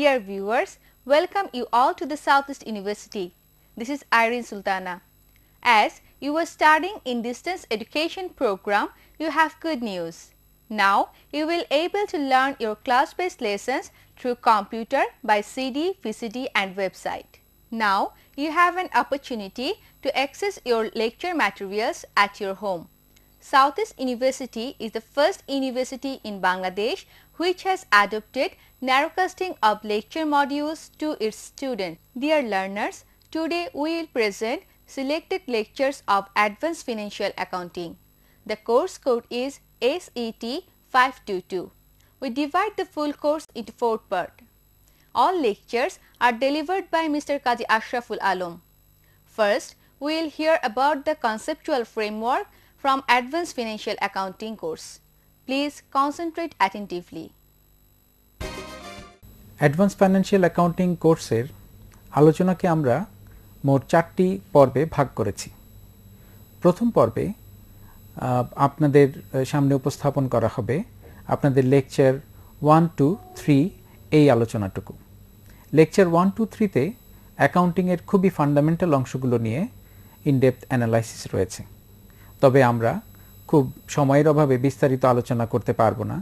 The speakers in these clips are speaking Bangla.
Dear viewers, welcome you all to the Southeast University. This is Irene Sultana. As you are studying in distance education program, you have good news. Now you will able to learn your class-based lessons through computer by CD, VCD and website. Now you have an opportunity to access your lecture materials at your home. Southeast University is the first university in Bangladesh which has adopted narrowcasting of lecture modules to its students. Dear learners, today we will present selected lectures of Advanced Financial Accounting. The course code is SET 522. We divide the full course into 4 parts. All lectures are delivered by Mr. Kazi Ashraful Alam. First, we will hear about the conceptual framework from Advanced Financial Accounting course. Please concentrate attentively. Advance financial accounting কোর্সের আলোচনাকে আমরা মোট 4টি পর্বে ভাগ করেছি। প্রথম পর্বে আপনাদের সামনে উপস্থাপন করা হবে আপনাদের লেকচার 1, 2, 3 এই আলোচনাটুকু। লেকচার 1, 2, 3 তে অ্যাকাউন্টিংয়ের খুবই ফান্ডামেন্টাল অংশগুলো নিয়ে ইনডেপথ অ্যানালাইসিস রয়েছে। তবে আমরা খুব সময়ের অভাবে বিস্তারিত আলোচনা করতে পারবো না।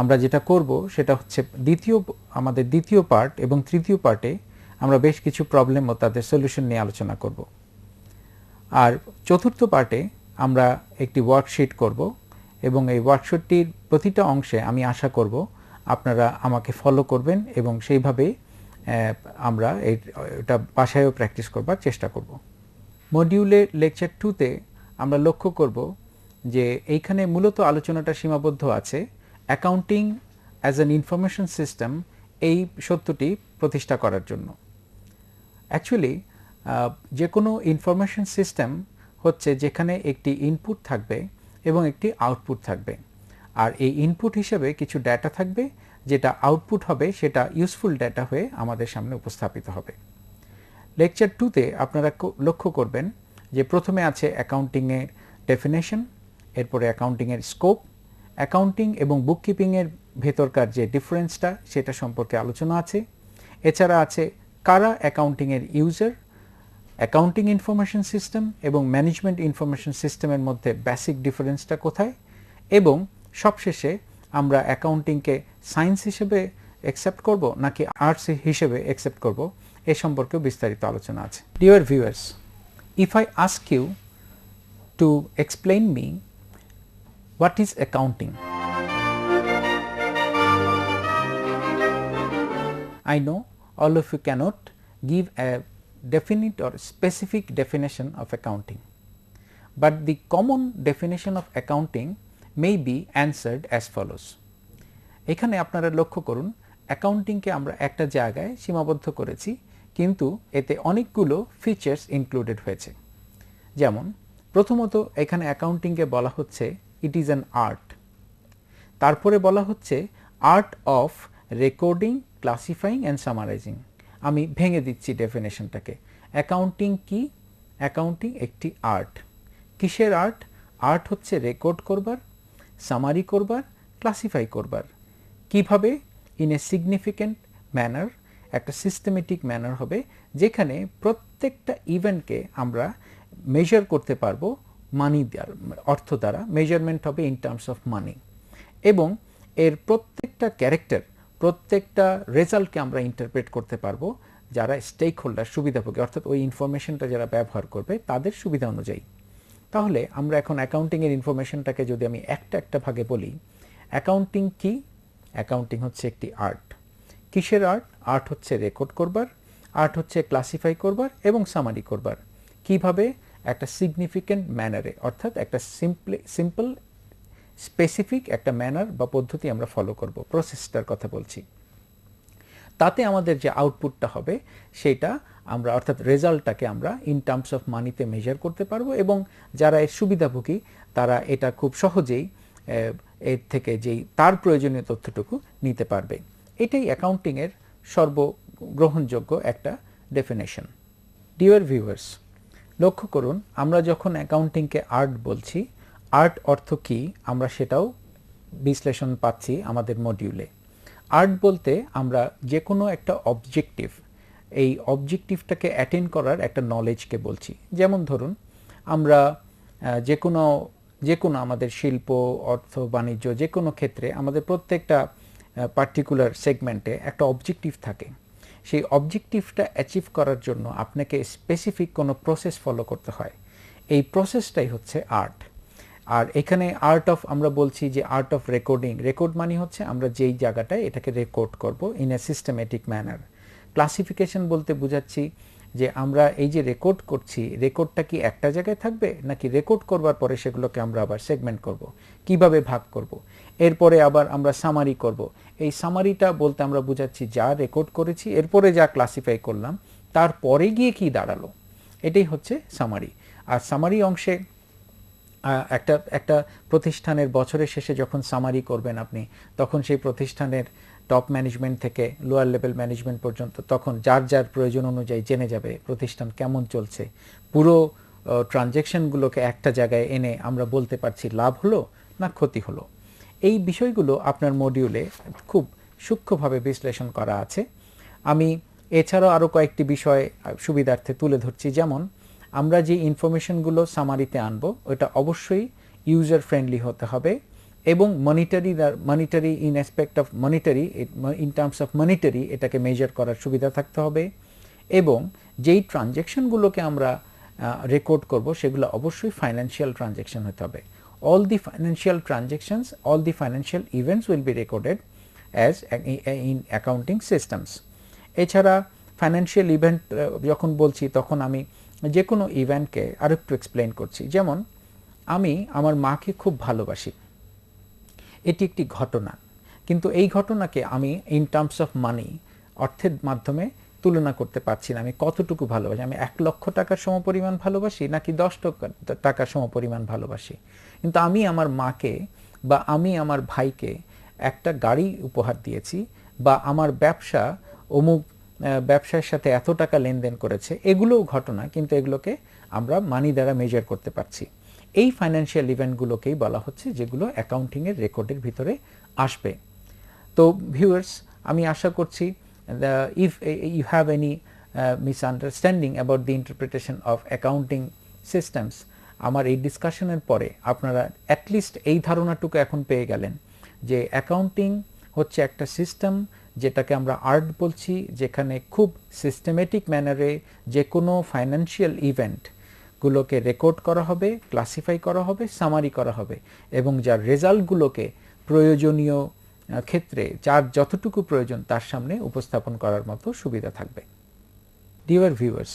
আমরা যেটা করব সেটা হচ্ছে আমাদের দ্বিতীয় পার্ট এবং তৃতীয় পার্টে আমরা বেশ কিছু প্রবলেম ও তাদের সলিউশন নিয়ে আলোচনা করব। আর চতুর্থ পার্টে আমরা একটি ওয়ার্কশিট করব এবং এই ওয়ার্কশিটটির প্রতিটা অংশে আমি আশা করব আপনারা আমাকে ফলো করবেন এবং সেইভাবে আমরা এটা বাসায়ও প্র্যাকটিস করবার চেষ্টা করব। মডিউলের লেকচার 2তে আমরা লক্ষ্য করব যে এইখানে মূলত আলোচনাটা সীমাবদ্ধ আছে accounting as an information system এই সত্যটি প্রতিষ্ঠা করার জন্য। অ্যাকচুয়ালি যে কোনো ইনফরমেশন সিস্টেম হচ্ছে যেখানে একটি ইনপুট থাকবে এবং একটি আউটপুট থাকবে, আর এই ইনপুট হিসেবে কিছু ডেটা থাকবে, যেটা আউটপুট হবে সেটা ইউজফুল ডেটা হয়ে আমাদের সামনে উপস্থাপিত হবে। লেকচার 2তে আপনারা লক্ষ্য করবেন যে প্রথমে আছে অ্যাকাউন্টিংয়ের ডেফিনেশন, এরপরে অ্যাকাউন্টিংয়ের স্কোপ, অ্যাকাউন্টিং এবং বুককিপিংয়ের ভেতরকার যে ডিফারেন্সটা সেটা সম্পর্কে আলোচনা আছে। এছাড়া আছে কারা অ্যাকাউন্টিংয়ের ইউজার, অ্যাকাউন্টিং ইনফরমেশন সিস্টেম এবং ম্যানেজমেন্ট ইনফরমেশন সিস্টেমের মধ্যে বেসিক ডিফারেন্সটা কোথায়, এবং সবশেষে আমরা অ্যাকাউন্টিংকে সায়েন্স হিসেবে অ্যাকসেপ্ট করব নাকি আর্টস হিসেবে অ্যাকসেপ্ট করব এ সম্পর্কেও বিস্তারিত আলোচনা আছে। Dear viewers, if I ask you to explain me what is accounting, I know all of you cannot give a definite or specific definition of accounting, but the common definition of accounting may be answered as follows. এখানে আপনারা লক্ষ্য করুন অ্যাকাউন্টিংকে আমরা একটা জায়গায় সীমাবদ্ধ করেছি, কিন্তু এতে অনেকগুলো ফিচার্স ইনক্লুডেড হয়েছে। যেমন প্রথমত এখানে অ্যাকাউন্টিংকে বলা হচ্ছে ইট ইজ অ্যান আর্ট, তারপরে বলা হচ্ছে art of recording, ক্লাসিফাইং and summarising. আমি ভেঙে দিচ্ছি ডেফিনেশনটাকে। অ্যাকাউন্টিং কি? অ্যাকাউন্টিং একটি আর্ট। কিসের আর্ট? আর্ট হচ্ছে রেকর্ড করবার, সামারি করবার, ক্লাসিফাই করবার। কিভাবে? ইন এ সিগনিফিক্যান্ট ম্যানার, একটা সিস্টেমেটিক ম্যানার হবে যেখানে প্রত্যেকটা ইভেন্টকে আমরা মেজার করতে পারবো মানি দ্বারা, অর্থ দ্বারা। মেজারমেন্ট হবে ইন টার্মস অফ মানি, এবং এর প্রত্যেকটা ক্যারেক্টার, প্রত্যেকটা রেজাল্টকে আমরা ইন্টারপ্রেট করতে পারবো যারা স্টেক হোল্ডার, সুবিধাভোগী, অর্থাৎ ওই ইনফরমেশনটা যারা ব্যবহার করবে তাদের সুবিধা অনুযায়ী। তাহলে আমরা এখন অ্যাকাউন্টিংয়ের ইনফরমেশনটাকে যদি আমি একটা ভাগে বলি, অ্যাকাউন্টিং কি? অ্যাকাউন্টিং হচ্ছে একটি আর্ট। কিসের আর্ট? আর্ট হচ্ছে রেকর্ড করবার, আর্ট হচ্ছে ক্লাসিফাই করবার এবং সামারি করবার। কিভাবে? একটা সিগনিফিক্যান্ট ম্যানারে, অর্থাৎ একটা সিম্পল স্পেসিফিক একটা ম্যানার বা পদ্ধতি আমরা ফলো করব, প্রসেসটার কথা বলছি। তাতে আমাদের যে আউটপুটটা হবে সেটা আমরা, অর্থাৎ রেজাল্টটাকে আমরা ইন টার্মস অফ মানিতে মেজার করতে পারবো, এবং যারা এর সুবিধাভোগী তারা এটা খুব সহজেই এর থেকে যেই তার প্রয়োজনীয় তথ্যটুকু নিতে পারবে। এটাই অ্যাকাউন্টিংয়ের সর্বগ্রহণযোগ্য একটা ডেফিনেশন। ডিয়ার ভিউয়ার্স, লক্ষ্য করুন আমরা যখন অ্যাকাউন্টিংকে আর্ট বলছি, আর্ট অর্থ কি আমরা সেটাও বিশ্লেষণ পাচ্ছি আমাদের মডিউলে। আর্ট বলতে আমরা যে কোনো একটা অবজেক্টিভ, এই অবজেক্টিভটাকে অ্যাটেন্ড করার একটা নলেজকে বলছি। যেমন ধরুন আমরা যে কোনো আমাদের শিল্প, অর্থ, বাণিজ্য যে কোনো ক্ষেত্রে আমাদের প্রত্যেকটা পার্টিকুলার সেগমেন্টে একটা অবজেক্টিভ থাকে। সেই অবজেক্টিভটা অ্যাচিভ করার জন্য আপনাকে স্পেসিফিক কোনো প্রসেস ফলো করতে হয়। এই প্রসেসটাই হচ্ছে আর্ট। আর এখানে আমরা বলছি যে আর্ট অফ রেকর্ডিং। রেকর্ড মানে হচ্ছে আমরা যেই জায়গাটায় এটাকে রেকর্ড করব in a systematic manner. Classification বলতে বোঝাচ্ছি যে আমরা এই যে রেকর্ড করছি, রেকর্ডটা কি একটা জায়গায় থাকবে, নাকি রেকর্ড করবার পরে সেগুলোকে আমরা আবার সেগমেন্ট করব, কিভাবে ভাগ করব, এরপরে আবার আমরা সামারি করব। এই সামারিটা বলতে আমরা বোঝাচ্ছি যা রেকর্ড করেছি এরপরে যা ক্লাসিফাই করলাম তারপরে গিয়ে কি দাঁড়ালো, এটাই হচ্ছে সামারি। আর সামারি অংশে একটা প্রতিষ্ঠানের বছরের শেষে যখন সামারি করবেন আপনি, তখন সেই প্রতিষ্ঠানের টপ ম্যানেজমেন্ট থেকে লোয়ার লেভেল ম্যানেজমেন্ট পর্যন্ত তখন যার যার প্রয়োজন অনুযায়ী জেনে যাবে প্রতিষ্ঠান কেমন চলছে। পুরো ট্রানজ্যাকশনগুলোকে একটা জায়গায় এনে আমরা বলতে পারছি লাভ হলো না ক্ষতি হলো। এই বিষয়গুলো আপনার মডিউলে খুব সূক্ষ্মভাবে বিশ্লেষণ করা আছে। আমি এছাড়াও আরও কয়েকটি বিষয় সুবিধার্থে তুলে ধরছি। যেমন আমরা যে ইনফরমেশনগুলো সামারিতে আনবো ওটা অবশ্যই ইউজার ফ্রেন্ডলি হতে হবে এবং monetary in aspect of monetary, in terms of monetary এটাকে মেজার করার সুবিধা থাকতে হবে এবং যেই ট্রানজ্যাকশনগুলোকে আমরা রেকর্ড করব সেগুলো অবশ্যই ফাইন্যান্সিয়াল ট্রানজ্যাকশন হতে হবে। all the financial transactions, all the financial events will be recorded as in accounting systems. এছাড়া ফাইন্যান্সিয়াল ইভেন্ট যখন বলছি তখন আমি যে কোনো ইভেন্টকে আরেকটু এক্সপ্লেন করছি। যেমন আমি আমার মাকে খুব ভালোবাসি, এটি একটি ঘটনা, কিন্তু এই ঘটনাকে আমি ইন টার্মস অফ মানি, অর্থের মাধ্যমে তুলনা করতে পারছি না। আমি কতটুকু ভালোবাসি, আমি 1 লক্ষ টাকার সমপরিমাণ ভালোবাসি নাকি 10 টাকার সমপরিমাণ ভালোবাসি। কিন্তু আমি আমার মাকে বা আমি আমার ভাইকে একটা গাড়ি উপহার দিয়েছি বা আমার ব্যবসা অমুক ব্যবসার সাথে এত টাকা লেনদেন করেছে, এগুলোও ঘটনা, কিন্তু এগুলোকে আমরা মানি দ্বারা মেজার করতে পারছি। এই ফাইন্যান্সিয়াল ইভেন্টগুলোকেই বলা হচ্ছে যেগুলো অ্যাকাউন্টিংয়ের রেকর্ডের ভিতরে আসবে। তো ভিউয়ার্স, আমি আশা করছি if you have any misunderstanding about the interpretation of accounting systems, আমার এই ডিসকাশনের পরে আপনারা অ্যাটলিস্ট এই ধারণাটুকু এখন পেয়ে গেলেন যে অ্যাকাউন্টিং হচ্ছে একটা সিস্টেম যেটাকে আমরা আর্ট বলছি, যেখানে খুব সিস্টেমেটিক ম্যানারে যে কোনো ফাইন্যান্সিয়াল ইভেন্টগুলোকে রেকর্ড করা হবে, ক্লাসিফাই করা হবে, সামারি করা হবে এবং যার রেজাল্টগুলোকে প্রয়োজনীয় ক্ষেত্রে যার যতটুকু প্রয়োজন তার সামনে উপস্থাপন করার মতো সুবিধা থাকবে। ডিয়ার ভিউয়ার্স,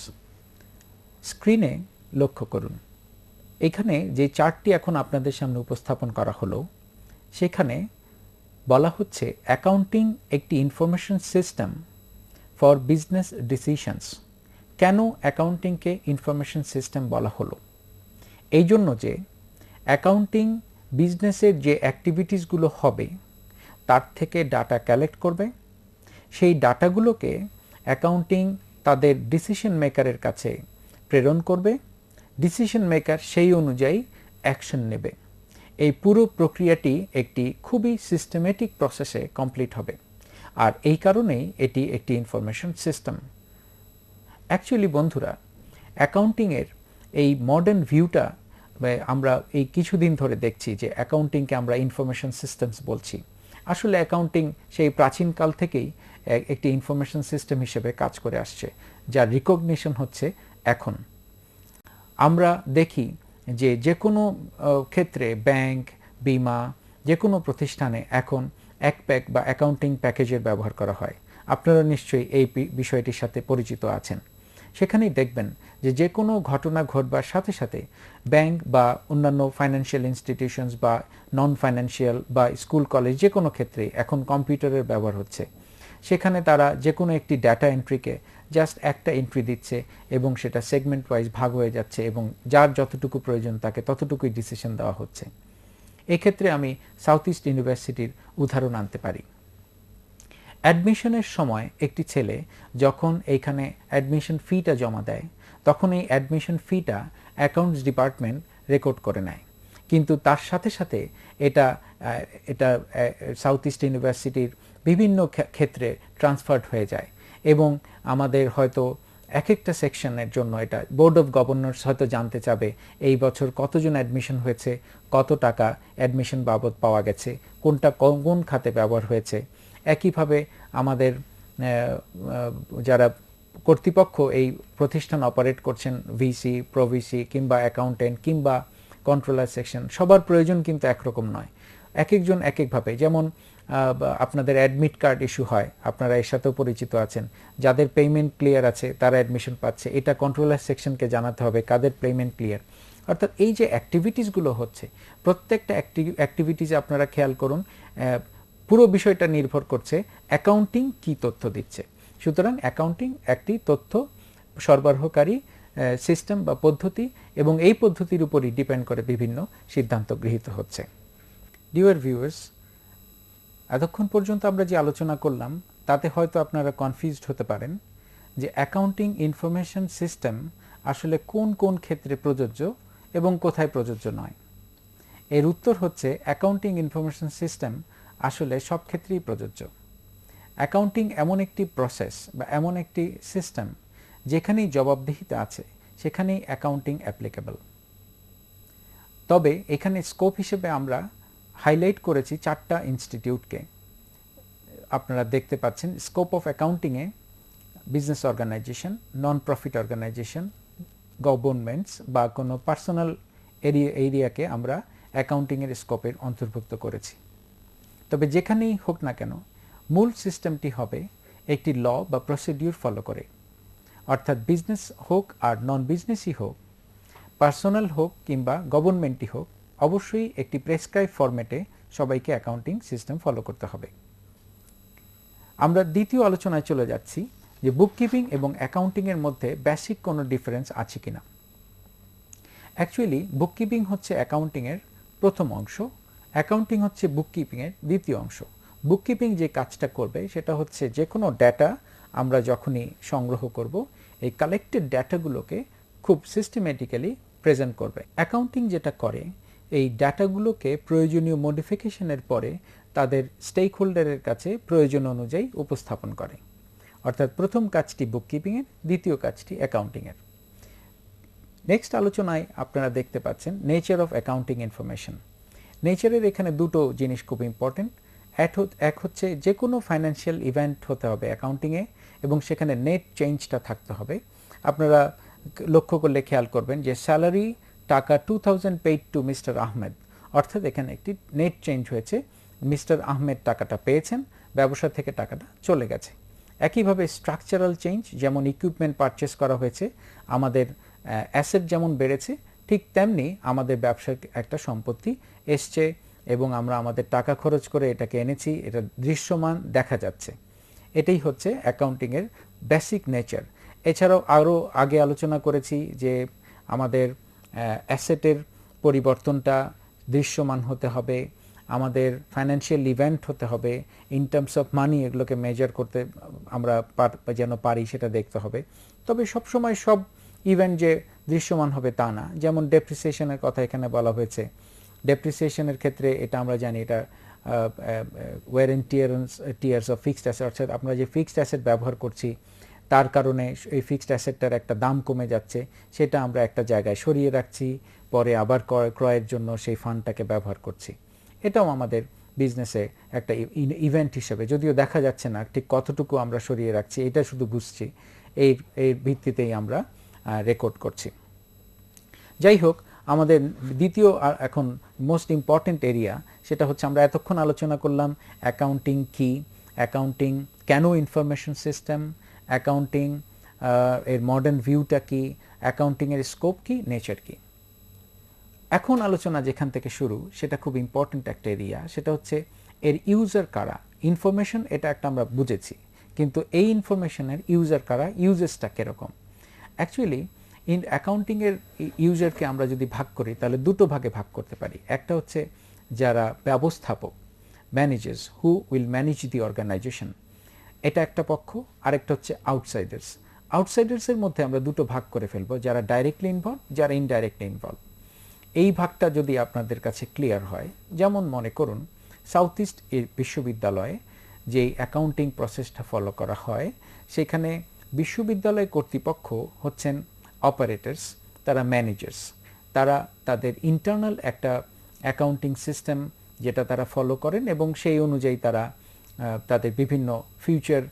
স্ক্রিনে লক্ষ্য করুন, এখানে যে চার্টটি এখন আপনাদের সামনে উপস্থাপন করা হলো সেখানে বলা হচ্ছে অ্যাকাউন্টিং একটি information system for business decisions. কেন অ্যাকাউন্টিংকে ইনফরমেশন সিস্টেম বলা হলো? এই জন্য যে অ্যাকাউন্টিং বিজনেসের যে অ্যাক্টিভিটিসগুলো হবে তার থেকে ডাটা কালেক্ট করবে, সেই ডাটাগুলোকে অ্যাকাউন্টিং তাদের ডিসিশন মেকারের কাছে প্রেরণ করবে, ডিসিশন মেকার সেই অনুযায়ী অ্যাকশন নেবে। এই পুরো প্রক্রিয়াটি একটি খুবই সিস্টেমেটিক প্রসেসে কমপ্লিট হবে, আর এই কারণেই এটি একটি ইনফরমেশন সিস্টেম। অ্যাকচুয়ালি বন্ধুরা, অ্যাকাউন্টিংয়ের এই মডার্ন ভিউটা আমরা এই কিছুদিন ধরে দেখছি যে অ্যাকাউন্টিংকে আমরা ইনফরমেশন সিস্টেমস বলছি। আসলে অ্যাকাউন্টিং সেই প্রাচীনকাল থেকেই একটি ইনফরমেশন সিস্টেম হিসেবে কাজ করে আসছে, যার রিকগনিশন হচ্ছে এখন। আমরা দেখি যে কোনো ক্ষেত্রে ব্যাংক, বিমা, যে কোনো প্রতিষ্ঠানে এখন এক প্যাক বা অ্যাকাউন্টিং প্যাকেজের ব্যবহার করা হয়। আপনারা নিশ্চয়ই এই বিষয়টির সাথে পরিচিত আছেন। সেখানেই দেখবেন যে কোনো ঘটনা ঘটবার সাথে সাথে ব্যাংক বা অন্যান্য ফাইন্যান্সিয়াল ইনস্টিটিউশনস বা নন ফাইন্যান্সিয়াল বা স্কুল কলেজ যে কোনো ক্ষেত্রে এখন কম্পিউটারের ব্যবহার হচ্ছে। সেখানে তারা যে কোনো একটি ডাটা এন্ট্রিকে জাস্ট একটা এন্ট্রি দিচ্ছে এবং সেটা সেগমেন্ট ওয়াইজ ভাগ হয়ে যাচ্ছে এবং যার যতটুকু প্রয়োজন তাকে ততটুকুই ডিসিশন দেওয়া হচ্ছে। এক্ষেত্রে আমি সাউথ ইস্ট ইউনিভার্সিটির উদাহরণ আনতে পারি। অ্যাডমিশনের সময় একটি ছেলে যখন এইখানে অ্যাডমিশন ফিটা জমা দেয় তখন এই অ্যাডমিশন ফিটা অ্যাকাউন্টস ডিপার্টমেন্ট রেকর্ড করে নেয়, কিন্তু তার সাথে সাথে এটা সাউথ ইস্ট ইউনিভার্সিটির বিভিন্ন ক্ষেত্রে ট্রান্সফার্ড হয়ে যায় এবং আমাদের হয়তো এক একটা সেকশনের জন্য এটা বোর্ড অফ গভর্নর্স হয়তো জানতে চাবে এই বছর কতজন অ্যাডমিশন হয়েছে, কত টাকা অ্যাডমিশন বাবদ পাওয়া গেছে, কোনটা কোন খাতে ব্যবহার হয়েছে। একইভাবে আমাদের যারা কর্তৃপক্ষ এই প্রতিষ্ঠান অপারেট করছেন, ভিসি, প্রভিসি কিংবা অ্যাকাউন্টেন্ট কিংবা কন্ট্রোলার সেকশন, সবার প্রয়োজন কিন্তু একরকম নয়, এক একজন এক একভাবে। যেমন আপনাদের অ্যাডমিট কার্ড ইস্যু হয়, আপনারা এর সাথেও পরিচিত আছেন, যাদের পেমেন্ট ক্লিয়ার আছে তারা অ্যাডমিশন পাচ্ছে, এটা কন্ট্রোলার সেকশনকে জানাতে হবে কাদের পেমেন্ট ক্লিয়ার। অর্থাৎ এই যে অ্যাক্টিভিটিসগুলো হচ্ছে, প্রত্যেকটা অ্যাক্টিভিটিসে আপনারা খেয়াল করুন পুরো বিষয়টা নির্ভর করছে অ্যাকাউন্টিং কি তথ্য দিচ্ছে। সুতরাং অ্যাকাউন্টিং একটি তথ্য সরবরাহকারী সিস্টেম বা পদ্ধতি, এবং এই পদ্ধতির উপরই ডিপেন্ড করে বিভিন্ন সিদ্ধান্ত গৃহীত হচ্ছে। ডিয়ার ভিউয়ার্স, এতক্ষণ পর্যন্ত আমরা যে আলোচনা করলাম তাতে হয়তো আপনারা কনফিউজড হতে পারেন যে অ্যাকাউন্টিং ইনফরমেশন সিস্টেম আসলে কোন কোন ক্ষেত্রে প্রযোজ্য এবং কোথায় প্রযোজ্য নয়। এর উত্তর হচ্ছে অ্যাকাউন্টিং ইনফরমেশন সিস্টেম আসলে সব ক্ষেত্রেই প্রযোজ্য। অ্যাকাউন্টিং এমন একটি প্রসেস বা এমন একটি সিস্টেম যেখানেই জবাবদিহিতা আছে সেখানেই অ্যাকাউন্টিং অ্যাপ্লিকেবল। তবে এখানে স্কোপ হিসেবে আমরা হাইলাইট করেছি 4টা ইনস্টিটিউটকে। আপনারা দেখতে পাচ্ছেন স্কোপ অফ অ্যাকাউন্টিংয়ে business organization, non profit organization, governments বা কোনো পার্সোনাল এরিয়াকে আমরা অ্যাকাউন্টিংয়ের স্কোপের অন্তর্ভুক্ত করেছি। তবে যেখানেই হোক না কেন মূল সিস্টেমটি হবে একটি ল বা প্রসিডিউর ফলো করে, অর্থাৎ বিজনেস হোক আর নন বিজনেসই হোক, পার্সোনাল হোক কিংবা গভর্নমেন্টই হোক, অবশ্যই একটি প্রেসক্রাইব ফরম্যাটে সবাইকে অ্যাকাউন্টিং সিস্টেম ফলো করতে হবে। আমরা দ্বিতীয় আলোচনায় চলে যাচ্ছি যে বুককিপিং এবং অ্যাকাউন্টিংয়ের মধ্যে বেসিক কোনো ডিফারেন্স আছে কিনা। অ্যাকচুয়ালি বুককিপিং হচ্ছে অ্যাকাউন্টিংয়ের প্রথম অংশ, অ্যাকাউন্টিং হচ্ছে বুককিপিংয়ের দ্বিতীয় অংশ। বুককিপিং যে কাজটা করবে সেটা হচ্ছে যে কোনো ডেটা আমরা যখনই সংগ্রহ করব এই কালেক্টেড ডেটাগুলোকে খুব সিস্টেমেটিক্যালি প্রেজেন্ট করবে। অ্যাকাউন্টিং যেটা করে এই ডাটাগুলোকে প্রয়োজনীয় মডিফিকেশনের পরে তাদের স্টেক হোল্ডারের কাছে প্রয়োজন অনুযায়ী উপস্থাপন করে। অর্থাৎ প্রথম কাজটি বুককিপিংয়ের, দ্বিতীয় কাজটি অ্যাকাউন্টিংয়ের। নেক্সট আলোচনায় আপনারা দেখতে পাচ্ছেন নেচার অফ অ্যাকাউন্টিং ইনফরমেশন। নেচারের এখানে দুটো জিনিস খুব ইম্পর্টেন্ট। এক হচ্ছে যে কোনো ফাইন্যান্সিয়াল ইভেন্ট হতে হবে অ্যাকাউন্টিংয়ে এবং সেখানে নেট চেঞ্জটা থাকতে হবে। আপনারা লক্ষ্য করলে খেয়াল করবেন যে স্যালারি টাকা 2000 পেইড টু মিস্টার আহমেদ, অর্থাৎ এখানে একটি নেট চেঞ্জ হয়েছে, মিস্টার আহমেদ টাকাটা পেয়েছেন, ব্যবসা থেকে টাকাটা চলে গেছে। একইভাবে স্ট্রাকচারাল চেঞ্জ, যেমন ইকুইপমেন্ট পারচেস করা হয়েছে, আমাদের অ্যাসেট যেমন বেড়েছে ঠিক তেমনি আমাদের ব্যবসার একটা সম্পত্তি এসছে এবং আমরা আমাদের টাকা খরচ করে এটাকে এনেছি, এটা দৃশ্যমান দেখা যাচ্ছে। এটাই হচ্ছে অ্যাকাউন্টিংয়ের বেসিক নেচার। এছাড়াও আরও আগে আলোচনা করেছি যে আমাদের অ্যাসেটের পরিবর্তনটা দৃশ্যমান হতে হবে, আমাদের ফাইন্যান্সিয়াল ইভেন্ট হতে হবে, ইন টার্মস অফ মানি এগুলোকে মেজার করতে আমরা যেন পারি সেটা দেখতে হবে। তবে সবসময় সব ইভেন্ট যে দৃশ্যমান হবে তা না। যেমন ডেপ্রিসিয়েশনের কথা এখানে বলা হয়েছে, ডেপ্রিসিয়েশনের ক্ষেত্রে এটা আমরা জানি এটা wear and tears of fixed asset, অর্থাৎ আমরা যে ফিক্সড অ্যাসেট ব্যবহার করছি তার কারণে এই ফিক্সড অ্যাসেটটার একটা দাম কমে যাচ্ছে, সেটা আমরা একটা জায়গায় সরিয়ে রাখছি, পরে আবার ক্রয়ের জন্য সেই ফান্ডটাকে ব্যবহার করছি। এটাও আমাদের বিজনেসে একটা ইভেন্ট হিসেবে, যদিও দেখা যাচ্ছে না ঠিক কতটুকু আমরা সরিয়ে রাখছি, এটা শুধু বুঝছি, এই ভিত্তিতেই আমরা রেকর্ড করছি। যাই হোক, আমাদের দ্বিতীয় এখন মোস্ট ইম্পর্টেন্ট এরিয়া সেটা হচ্ছে আমরা এতক্ষণ আলোচনা করলাম অ্যাকাউন্টিং কি, অ্যাকাউন্টিং কেন ইনফরমেশন সিস্টেম, অ্যাকাউন্টিং এর মডার্ন ভিউটা কি, অ্যাকাউন্টিংয়ের স্কোপ কি, নেচার কি। এখন আলোচনা যেখান থেকে শুরু সেটা খুব ইম্পর্টেন্ট একটা এরিয়া, সেটা হচ্ছে এর ইউজার কারা। ইনফরমেশন এটা একটা আমরা বুঝেছি, কিন্তু এই ইনফরমেশনের ইউজার কারা, ইউজেসটা কীরকম। অ্যাকচুয়ালি অ্যাকাউন্টিংয়ের ইউজারকে আমরা যদি ভাগ করি তাহলে দুটো ভাগে ভাগ করতে পারি। একটা হচ্ছে যারা ব্যবস্থাপক, managers, who will manage the organisation, এটা একটা পক্ষ। আরেকটা হচ্ছে আউটসাইডার্স। আউটসাইডার্সের মধ্যে আমরা দুটো ভাগ করে ফেলবো, যারা ডাইরেক্টলি ইনভলভ, যারা ইনডাইরেক্টলি ইনভলভ। এই ভাগটা যদি আপনাদের কাছে ক্লিয়ার হয়, যেমন মনে করুন সাউথ ইস্ট বিশ্ববিদ্যালয়ে যে অ্যাকাউন্টিং প্রসেসটা ফলো করা হয় সেখানে বিশ্ববিদ্যালয় কর্তৃপক্ষ হচ্ছেন অপারেটরস, তারা ম্যানেজার্স, তারা তাদের ইন্টারনাল একটা অ্যাকাউন্টিং সিস্টেম যেটা তারা ফলো করেন এবং সেই অনুযায়ী তারা তাদের বিভিন্ন ফিউচার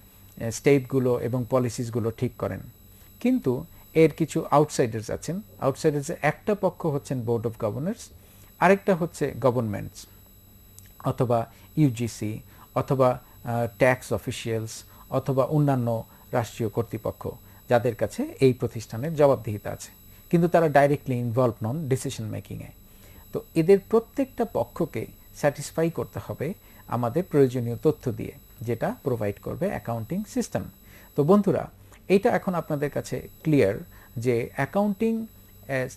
স্টেপগুলো এবং পলিসিসগুলো ঠিক করেন। কিন্তু এর কিছু আউটসাইডার্স আছেন। আউটসাইডার্সের একটা পক্ষ হচ্ছেন বোর্ড অফ গভর্নর্স, আরেকটা হচ্ছে গভর্নমেন্টস অথবা ইউজিসি অথবা ট্যাক্স অফিসিয়ালস অথবা অন্যান্য রাষ্ট্রীয় কর্তৃপক্ষ যাদের কাছে এই প্রতিষ্ঠানের জবাবদিহিতা আছে, কিন্তু তারা ডাইরেক্টলি ইনভলভ নন ডিসিশন মেকিংয়ে। তো এদের প্রত্যেকটা পক্ষকে স্যাটিসফাই করতে হবে আমাদের প্রয়োজনীয় তথ্য দিয়ে, যেটা প্রোভাইড করবে অ্যাকাউন্টিং সিস্টেম। তো বন্ধুরা, এটা এখন আপনাদের কাছে ক্লিয়ার যে অ্যাকাউন্টিং,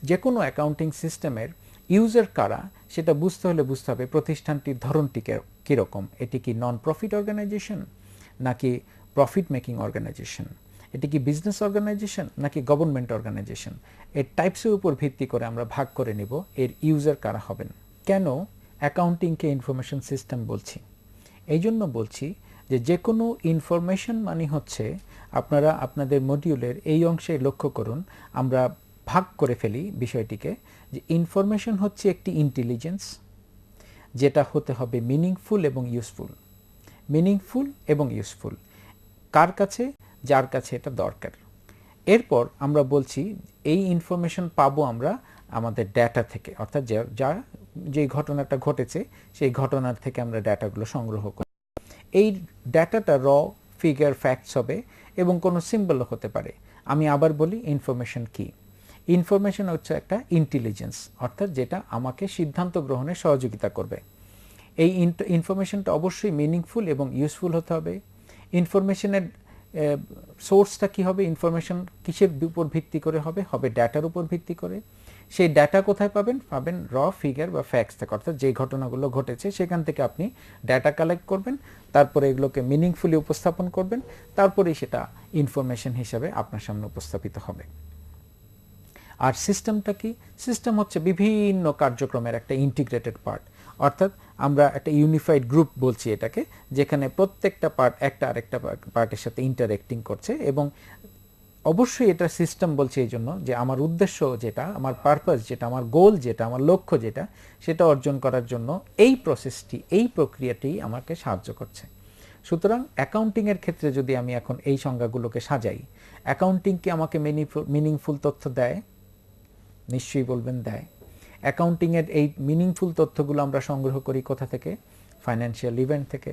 যে কোনো অ্যাকাউন্টিং সিস্টেমের ইউজার কারা সেটা বুঝতে হলে বুঝতে হবে প্রতিষ্ঠানটির ধরনটি কীরকম। এটি কি নন প্রফিট অর্গানাইজেশন নাকি প্রফিট মেকিং অর্গানাইজেশন, এটি কি বিজনেস অর্গানাইজেশন নাকি গভর্নমেন্ট অর্গানাইজেশন। এর টাইপসের উপর ভিত্তি করে আমরা ভাগ করে নিব এর ইউজার কারা হবেন। কেন অ্যাকাউন্টিংকে ইনফরমেশন সিস্টেম বলছি? এই জন্য বলছি যে কোনো ইনফরমেশন মানে হচ্ছে, আপনারা আপনাদের মডিউলের এই অংশে লক্ষ্য করুন, আমরা ভাগ করে ফেলি বিষয়টিকে যে ইনফরমেশন হচ্ছে একটি ইন্টেলিজেন্স যেটা হতে হবে মিনিংফুল এবং ইউজফুল। মিনিংফুল এবং ইউজফুল কার কাছে? যার কাছে এটা দরকার। এরপর আমরা বলছি এই ইনফরমেশন পাবো আমরা আমাদের ডেটা থেকে, অর্থাৎ যে ঘটনাটা ঘটেছে সেই ঘটনার থেকে আমরা ডেটাগুলো সংগ্রহ করি। এই ডেটাটা র ফিগার ফ্যাক্টস হবে এবং কোনো সিম্বলও হতে পারে। আমি আবার বলি, ইনফরমেশন কি? ইনফরমেশন হচ্ছে একটা ইন্টেলিজেন্স, অর্থাৎ যেটা আমাকে সিদ্ধান্ত গ্রহণে সহযোগিতা করবে। এই ইনফরমেশনটা অবশ্যই মিনিংফুল এবং ইউজফুল হতে হবে। ইনফরমেশনের সোর্সটা কি হবে? ইনফরমেশন কিসের উপর ভিত্তি করে হবে? হবে ডেটার উপর ভিত্তি করে। সেই ডেটা কোথায় পাবেন? পাবেন র ফিগার বা ফ্যাক্টস থেকে, অর্থাৎ যে ঘটনাগুলো ঘটেছে সেখান থেকে আপনি ডেটা কালেক্ট করবেন, তারপরে এগুলোকে মিনিংফুলি উপস্থাপন করবেন, তারপরেই সেটা ইনফরমেশন হিসাবে আপনার সামনে উপস্থাপিত হবে। আর সিস্টেমটা কি? সিস্টেম হচ্ছে বিভিন্ন কার্যক্রমের একটা ইন্টিগ্রেটেড পার্ট, অর্থাৎ আমরা একটা ইউনিফাইড গ্রুপ বলছি এটাকে, যেখানে প্রত্যেকটা পার্ট একটা আরেকটা পার্টের সাথে ইন্টারেক্টিং করছে। এবং অবশ্যই এটা সিস্টেম বলছে এই জন্য যে আমার উদ্দেশ্য যেটা, আমার পারপাস যেটা, আমার গোল যেটা, আমার লক্ষ্য যেটা, সেটা অর্জন করার জন্য এই প্রসেসটি, এই প্রক্রিয়াটি আমাকে সাহায্য করছে। সুতরাং অ্যাকাউন্টিংয়ের ক্ষেত্রে যদি আমি এখন এই সংজ্ঞাগুলোকে সাজাই, অ্যাকাউন্টিং কি আমাকে মিনিংফুল তথ্য দেয়? নিশ্চয়ই বলবেন দেয়। অ্যাকাউন্টিংয়ের এই মিনিংফুল তথ্যগুলো আমরা সংগ্রহ করি কোথা থেকে? ফাইন্যান্সিয়াল ইভেন্ট থেকে।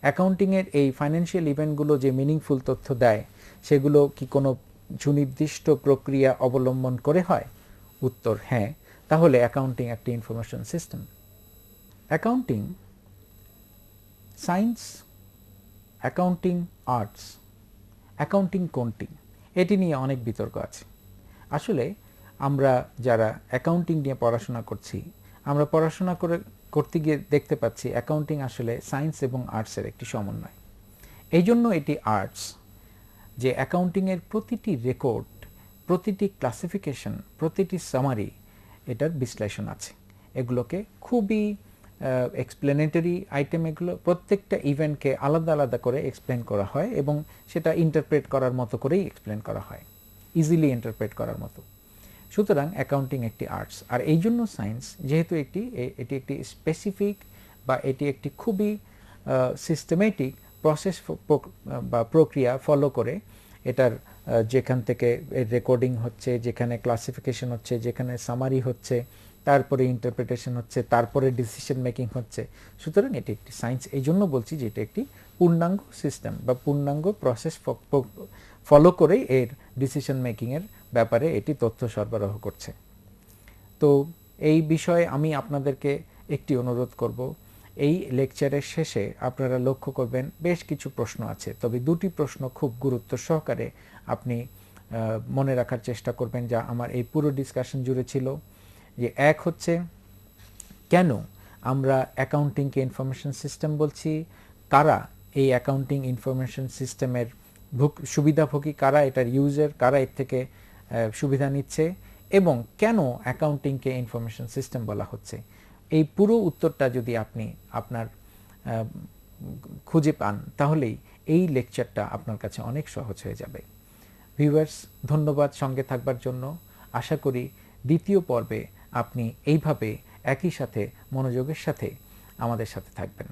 অ্যাকাউন্টিংয়ের এই ফাইন্যান্সিয়াল ইভেন্টগুলো যে মিনিংফুল তথ্য দেয় সেগুলো কি কোনো সুনির্দিষ্ট প্রক্রিয়া অবলম্বন করে হয়? উত্তর হ্যাঁ। তাহলে অ্যাকাউন্টিং একটি information system. Accounting science, accounting arts. Accounting কোনটি? এটি নিয়ে অনেক বিতর্ক আছে। আসলে আমরা যারা অ্যাকাউন্টিং নিয়ে পড়াশোনা করছি, আমরা পড়াশোনা করতে গিয়ে দেখতে পাচ্ছি অ্যাকাউন্টিং আসলে সায়েন্স এবং আর্টসের একটি সমন্বয়। এই জন্য এটি আর্টস, যে অ্যাকাউন্টিংয়ের প্রতিটি রেকর্ড, প্রতিটি ক্লাসিফিকেশন, প্রতিটি সামারি, এটার বিশ্লেষণ আছে। এগুলোকে খুবই এক্সপ্লেনেটরি আইটেম, এগুলো প্রত্যেকটা ইভেন্টকে আলাদা আলাদা করে এক্সপ্লেন করা হয় এবং সেটা ইন্টারপ্রেট করার মতো করেই এক্সপ্লেন করা হয়, ইজিলি ইন্টারপ্রেট করার মতো। সুতরাং অ্যাকাউন্টিং একটি আর্টস। আর এই জন্য সায়েন্স, যেহেতু এটি একটি স্পেসিফিক বা এটি একটি খুবই সিস্টেমেটিক প্রসেস বা প্রক্রিয়া ফলো করে, এটার যেখান থেকে রেকর্ডিং হচ্ছে, যেখানে ক্লাসিফিকেশন হচ্ছে, যেখানে সামারি হচ্ছে, তারপরে ইন্টারপ্রিটেশন হচ্ছে, তারপরে ডিসিশন মেকিং হচ্ছে। সুতরাং এটি একটি সায়েন্স। এই জন্য বলছি যে এটি একটি পূর্ণাঙ্গ সিস্টেম বা পূর্ণাঙ্গ প্রসেস ফলো করে এর ডিসিশন মেকিংয়ের ব্যাপারে এটি তথ্য সরবরাহ করছে। তো এই বিষয়ে আমি আপনাদেরকে একটি অনুরোধ করব, এই লেকচারের শেষে আপনারা লক্ষ্য করবেন বেশ কিছু প্রশ্ন আছে, তবে দুটি প্রশ্ন খুব গুরুত্ব সহকারে আপনি মনে রাখার চেষ্টা করবেন, যা আমার এই পুরো ডিসকাশন জুড়ে ছিল। যে এক হচ্ছে, কেন আমরা অ্যাকাউন্টিংকে ইনফরমেশন সিস্টেম বলছি? কারা এই অ্যাকাউন্টিং ইনফরমেশন সিস্টেমের সুবিধাভোগী? কারা এটার ইউজার? কারা এর থেকে সুবিধা নিচ্ছে? এবং কেন অ্যাকাউন্টিংকে ইনফরমেশন সিস্টেম বলা হচ্ছে? এই পুরো উত্তরটা যদি আপনি আপনার খুঁজে পান তাহলেই এই লেকচারটা আপনার কাছে অনেক সহজ হয়ে যাবে। ভিউয়ার্স, ধন্যবাদ সঙ্গে থাকবার জন্য। আশা করি দ্বিতীয় পর্বে আপনি এইভাবে একই সাথে মনোযোগের সাথে আমাদের সাথে থাকবেন।